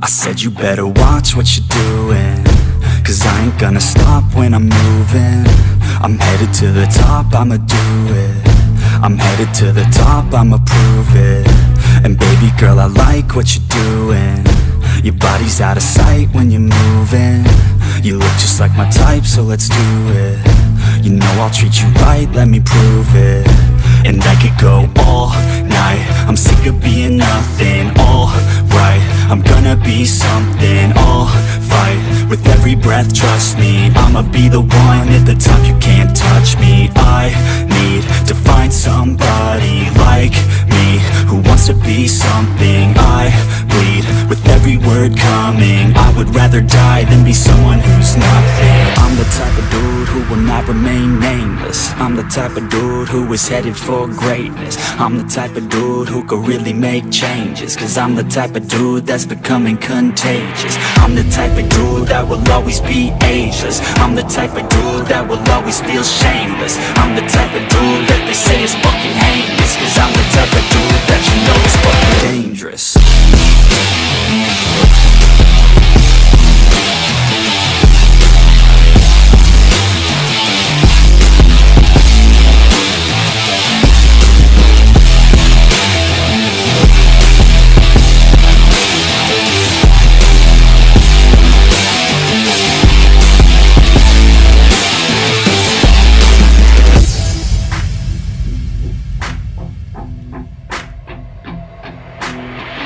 I said you better watch what you're doing, 'cause I ain't gonna stop when I'm moving. I'm headed to the top, I'ma do it. I'm headed to the top, I'ma prove it. And baby girl, I like what you're doing. Your body's out of sight when you're moving. You look just like my type, so let's do it. You know I'll treat you right, let me prove it. And I could go all night, I'm sick of being nothing. All right, I'm gonna be something. I'll fight with every breath, trust me. I'ma be the one at the top, you can't touch me. I need to find somebody like me, who wants to be something. I bleed with every word coming. I would rather die than be someone who's nothing. I'm the type of dude who will not remain nameless. I'm the type of dude who is headed for greatness. I'm the type of dude who could really make changes, 'cause I'm the type of dude that's becoming contagious. I'm the type of dude that will always be ageless. I'm the type of dude that will always feel shameless. I'm the type of dude that they say is fucking heinous, 'cause I'm the type of dude that you know is fucking dangerous.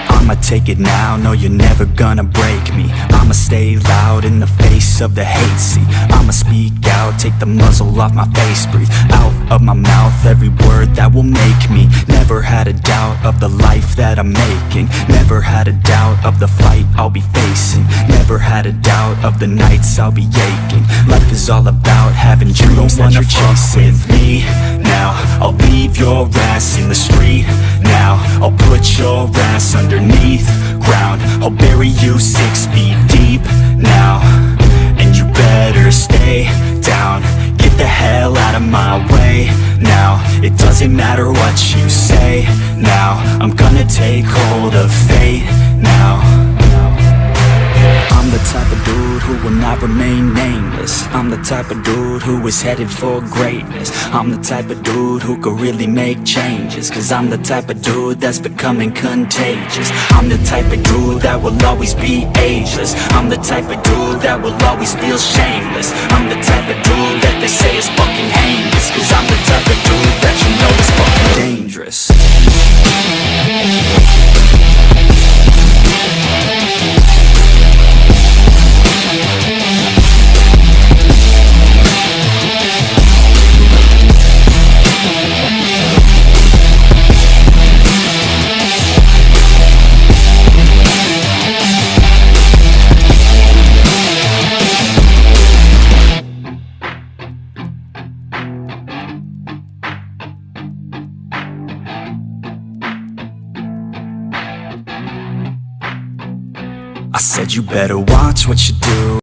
I'ma take it now, no you're never gonna break me. I'ma stay loud in the face of the hate, see. I'ma speak out, take the muzzle off my face. Breathe out of my mouth every word that will make me. Never had a doubt of the life that I'm making. Never had a doubt of the fight I'll be facing. Never had a doubt of the nights I'll be aching. Life is all about having dreams that you're chasing. With me now, I'll leave your ass in the street now. I'll put your ass underneath ground. I'll bury you 6 feet deep now. And you better stay down. Get the hell out of my way now. It doesn't matter what you say now. I'm gonna take hold of fate now. I'm the type of dude who will not remain nameless. I'm the type of dude who is headed for greatness. I'm the type of dude who could really make changes, 'cause I'm the type of dude that's becoming contagious. I'm the type of dude that will always be ageless. I'm the type of dude that will always feel shameless. I'm the type of dude that they say is fucking heinous, 'cause I'm the type of dude that you know is fucking dangerous. I said you better watch what you do.